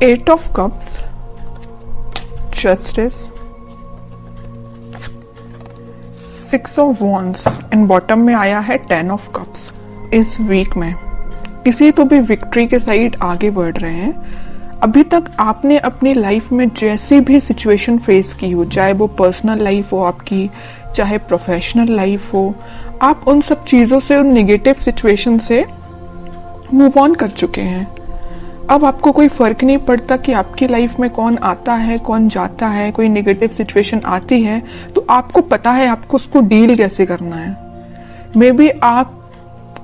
8 of Cups, Justice, 6 of Wands and bottom में आया है 10 of Cups। इस वीक में किसी तो भी विक्ट्री के साइड आगे बढ़ रहे हैं। अभी तक आपने अपनी लाइफ में जैसी भी सिचुएशन फेस की हो, चाहे वो पर्सनल लाइफ हो आपकी, चाहे प्रोफेशनल लाइफ हो, आप उन सब चीजों से, उन नेगेटिव सिचुएशन से मूव ऑन कर चुके हैं। अब आपको कोई फर्क नहीं पड़ता कि आपकी लाइफ में कौन आता है, कौन जाता है। कोई नेगेटिव सिचुएशन आती है तो आपको पता है आपको उसको डील कैसे करना है। मे बी आप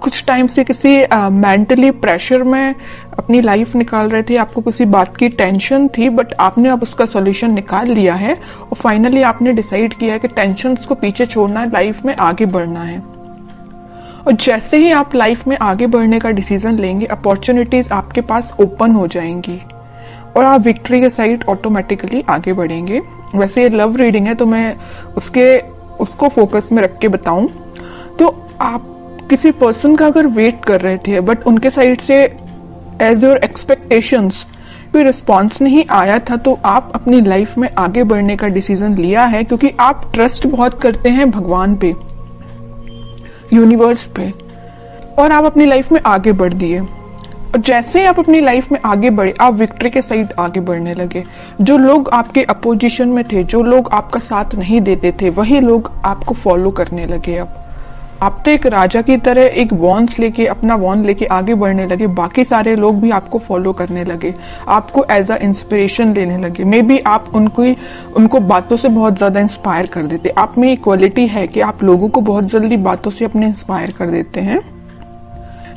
कुछ टाइम से किसी मेंटली प्रेशर में अपनी लाइफ निकाल रहे थे, आपको किसी बात की टेंशन थी, बट आपने अब उसका सॉल्यूशन निकाल लिया है और फाइनली आपने डिसाइड किया है कि टेंशन्स को पीछे छोड़ना है, लाइफ में आगे बढ़ना है। और जैसे ही आप लाइफ में आगे बढ़ने का डिसीजन लेंगे, अपॉर्चुनिटीज आपके पास ओपन हो जाएंगी और आप विक्ट्री के साइड ऑटोमेटिकली आगे बढ़ेंगे। वैसे ये लव रीडिंग है तो मैं उसको फोकस में रख के बताऊं तो आप किसी पर्सन का अगर वेट कर रहे थे बट उनके साइड से एज योर एक्सपेक्टेशंस कोई रिस्पॉन्स नहीं आया था, तो आप अपनी लाइफ में आगे बढ़ने का डिसीजन लिया है क्योंकि आप ट्रस्ट बहुत करते हैं भगवान पे, यूनिवर्स पे, और आप अपनी लाइफ में आगे बढ़ दिए। और जैसे ही आप अपनी लाइफ में आगे बढ़े, आप विक्ट्री के साइड आगे बढ़ने लगे। जो लोग आपके अपोजिशन में थे, जो लोग आपका साथ नहीं देते थे, वही लोग आपको फॉलो करने लगे। अब आप तो एक राजा की तरह एक अपना वॉन्ड लेके आगे बढ़ने लगे। बाकी सारे लोग भी आपको फॉलो करने लगे, आपको एज अ इंस्पिरेशन लेने लगे। मे बी आप उनको बातों से बहुत ज्यादा इंस्पायर कर देते। आप में एक क्वालिटी है कि आप लोगों को बहुत जल्दी बातों से अपने इंस्पायर कर देते हैं।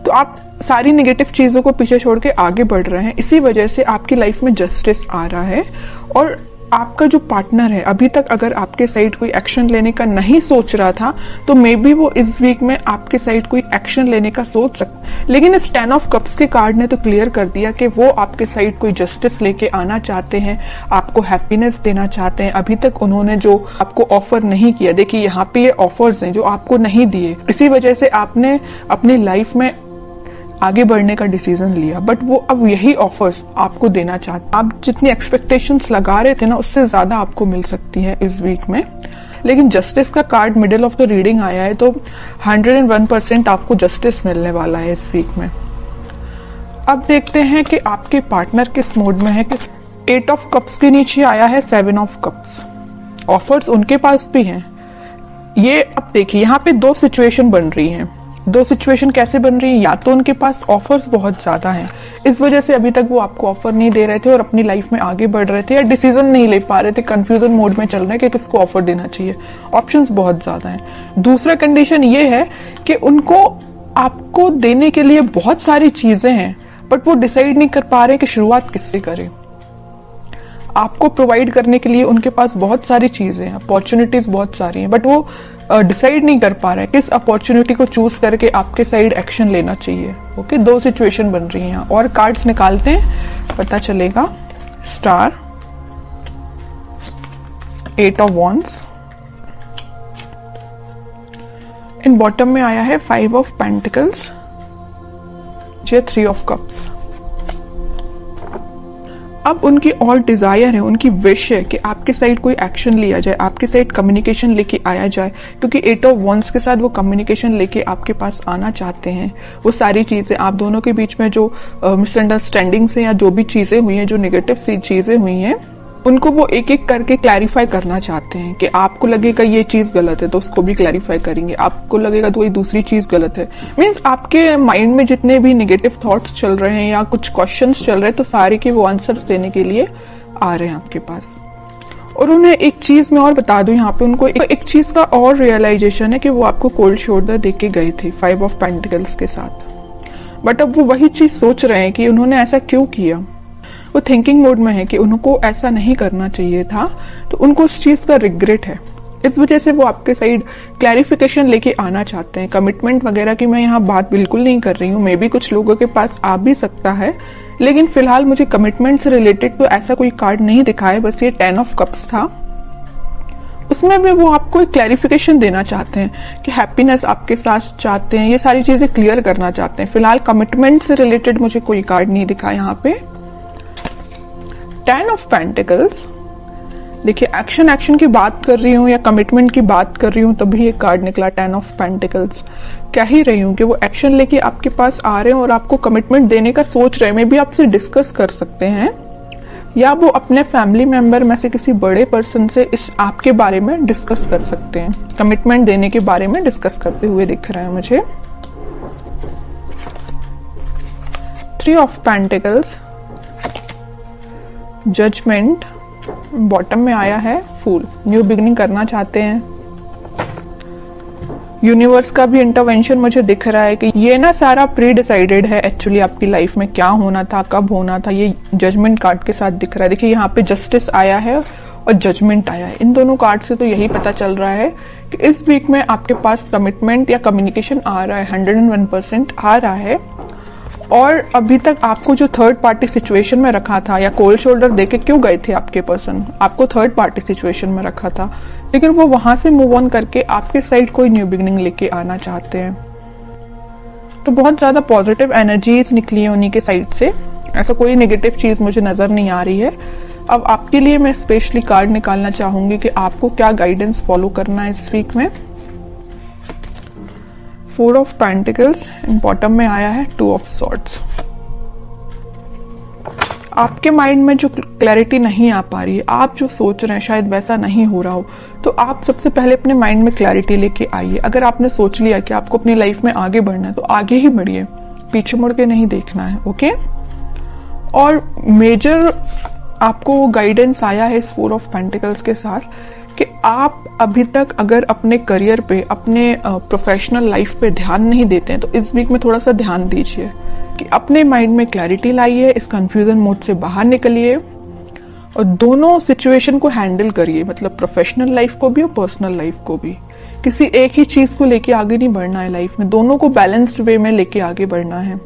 तो आप सारी नेगेटिव चीजों को पीछे छोड़ के आगे बढ़ रहे हैं। इसी वजह से आपकी लाइफ में जस्टिस आ रहा है। और आपका जो पार्टनर है, अभी तक अगर आपके साइड कोई एक्शन लेने का नहीं सोच रहा था तो मे बी वो इस वीक में आपके साइड कोई एक्शन लेने का सोच सकता। लेकिन इस 10 ऑफ कप्स के कार्ड ने तो क्लियर कर दिया कि वो आपके साइड कोई जस्टिस लेके आना चाहते हैं, आपको हैप्पीनेस देना चाहते हैं। अभी तक उन्होंने जो आपको ऑफर नहीं किया, देखिए यहाँ पे ये ऑफर्स हैं जो आपको नहीं दिए, इसी वजह से आपने अपनी लाइफ में आगे बढ़ने का डिसीजन लिया। बट वो अब यही ऑफर्स आपको देना चाहते। आप जितनी एक्सपेक्टेशंस लगा रहे थे ना, उससे ज्यादा आपको मिल सकती है इस वीक में। लेकिन जस्टिस का card middle of the reading आया है तो 101% आपको जस्टिस मिलने वाला है इस वीक में। अब देखते हैं कि आपके पार्टनर किस मोड में है। 8 ऑफ कप्स के नीचे आया है 7 ऑफ कप्स। ऑफर्स उनके पास भी हैं। ये अब देखिए यहाँ पे दो सिचुएशन बन रही हैं। दो सिचुएशन कैसे बन रही है? या तो उनके पास ऑफर्स बहुत ज्यादा हैं, इस वजह से अभी तक वो आपको ऑफर नहीं दे रहे थे और अपनी लाइफ में आगे बढ़ रहे थे, या डिसीजन नहीं ले पा रहे थे, कंफ्यूजन मोड में चल रहे कि किसको ऑफर देना चाहिए। ऑप्शंस बहुत ज्यादा हैं। दूसरा कंडीशन ये है कि उनको आपको देने के लिए बहुत सारी चीजें हैं बट वो डिसाइड नहीं कर पा रहे कि शुरुआत किससे करें। आपको प्रोवाइड करने के लिए उनके पास बहुत सारी चीजें हैं, अपॉर्चुनिटीज बहुत सारी हैं, बट वो डिसाइड नहीं कर पा रहे किस अपॉर्चुनिटी को चूज करके आपके साइड एक्शन लेना चाहिए। ओके, दो सिचुएशन बन रही हैं। और कार्ड्स निकालते हैं, पता चलेगा। Star, 8 of wands, in bottom में आया है 5 ऑफ पेंटिकल्स, 3 ऑफ कप्स। अब उनकी और डिजायर है, उनकी विश है कि आपके साइड कोई एक्शन लिया जाए, आपके साइड कम्युनिकेशन लेके आया जाए, क्योंकि 8 ऑफ वॉन्ड्स के साथ वो कम्युनिकेशन लेके आपके पास आना चाहते हैं। वो सारी चीजें, आप दोनों के बीच में जो मिसअंडरस्टैंडिंग्स हैं या जो भी चीजें हुई हैं, जो नेगेटिव चीजें हुई हैं, उनको वो एक एक करके क्लैरिफाई करना चाहते हैं। कि आपको लगेगा ये चीज गलत है तो उसको भी क्लैरिफाई करेंगे, आपको लगेगा तो ये दूसरी चीज गलत है। मीन्स आपके माइंड में जितने भी नेगेटिव थॉट्स चल रहे हैं या कुछ क्वेश्चंस चल रहे हैं, तो सारे के वो आंसर्स देने के लिए आ रहे हैं आपके पास। और उन्हें एक चीज मैं और बता दूं, यहाँ पे उनको एक चीज का और रियलाइजेशन है कि वो आपको कोल्ड शोल्डर दे के गए थे 5 ऑफ पेंटिकल्स के साथ। बट अब वो वही चीज सोच रहे हैं कि उन्होंने ऐसा क्यों किया। वो थिंकिंग मोड में है कि उनको ऐसा नहीं करना चाहिए था, तो उनको उस चीज का रिग्रेट है। इस वजह से वो आपके साइड क्लैरिफिकेशन लेके आना चाहते हैं। कमिटमेंट वगैरह की मैं यहाँ बात बिल्कुल नहीं कर रही हूँ, मे बी कुछ लोगों के पास आ भी सकता है, लेकिन फिलहाल मुझे कमिटमेंट से रिलेटेड तो ऐसा कोई कार्ड नहीं दिखा है। बस ये 10 ऑफ कप्स था, उसमें भी वो आपको एक क्लैरिफिकेशन देना चाहते हैं कि हैप्पीनेस आपके साथ चाहते हैं, ये सारी चीजें क्लियर करना चाहते हैं। फिलहाल कमिटमेंट से रिलेटेड मुझे कोई कार्ड नहीं दिखा यहाँ पे। 10 ऑफ पेंटिकल्स, देखिए एक्शन की बात कर रही हूँ या कमिटमेंट की बात कर रही हूँ तभी ये कार्ड निकला 10 ऑफ पेंटिकल्स। कह ही रही हूँ कि वो एक्शन लेके आपके पास आ रहे हैं और आपको कमिटमेंट देने का सोच रहे हैं। मे भी आपसे डिस्कस कर सकते हैं या वो अपने फैमिली मेंबर में से किसी बड़े पर्सन से इस आपके बारे में डिस्कस कर सकते हैं, कमिटमेंट देने के बारे में डिस्कस करते हुए दिख रहे हैं मुझे। 3 ऑफ पेंटिकल्स, जजमेंट, बॉटम में आया है फूल, न्यू बिगिनिंग करना चाहते हैं। यूनिवर्स का भी इंटरवेंशन मुझे दिख रहा है कि ये ना सारा प्री डिसाइडेड है एक्चुअली आपकी लाइफ में क्या होना था, कब होना था, ये जजमेंट कार्ड के साथ दिख रहा है। देखिए यहाँ पे जस्टिस आया है और जजमेंट आया है। इन दोनों कार्ड से तो यही पता चल रहा है कि इस वीक में आपके पास कमिटमेंट या कम्युनिकेशन आ रहा है, 101% आ रहा है। और अभी तक आपको जो थर्ड पार्टी सिचुएशन में रखा था या कोल्ड शोल्डर देके क्यों गए थे आपके पर्सन, आपको थर्ड पार्टी सिचुएशन में रखा था, लेकिन वो वहां से मूव ऑन करके आपके साइड कोई न्यू बिगिनिंग लेके आना चाहते हैं। तो बहुत ज्यादा पॉजिटिव एनर्जीज निकली है उन्हीं के साइड से, ऐसा कोई नेगेटिव चीज मुझे नजर नहीं आ रही है। अब आपके लिए मैं स्पेशली कार्ड निकालना चाहूंगी कि आपको क्या गाइडेंस फॉलो करना है इस वीक में। 4 ऑफ पेंटिकल्स, बॉटम में आया है 2 ऑफ सॉर्ड्स। आपके माइंड में जो क्लैरिटी नहीं आ पा रही है, आप जो सोच रहे हैं शायद वैसा नहीं हो रहा हो, तो आप सबसे पहले अपने माइंड में क्लैरिटी लेके आइए। अगर आपने सोच लिया कि आपको अपनी लाइफ में आगे बढ़ना है तो आगे ही बढ़िए, पीछे मुड़ के नहीं देखना है, ओके। और मेजर आपको गाइडेंस आया है इस 4 ऑफ पेंटिकल्स के साथ कि आप अभी तक अगर अपने करियर पे, अपने प्रोफेशनल लाइफ पे ध्यान नहीं देते हैं तो इस वीक में थोड़ा सा ध्यान दीजिए कि अपने माइंड में क्लैरिटी लाइए, इस कंफ्यूजन मोड से बाहर निकलिए और दोनों सिचुएशन को हैंडल करिए, मतलब प्रोफेशनल लाइफ को भी और पर्सनल लाइफ को भी। किसी एक ही चीज को लेके आगे नहीं बढ़ना है लाइफ में, दोनों को बैलेंस्ड वे में लेके आगे बढ़ना है।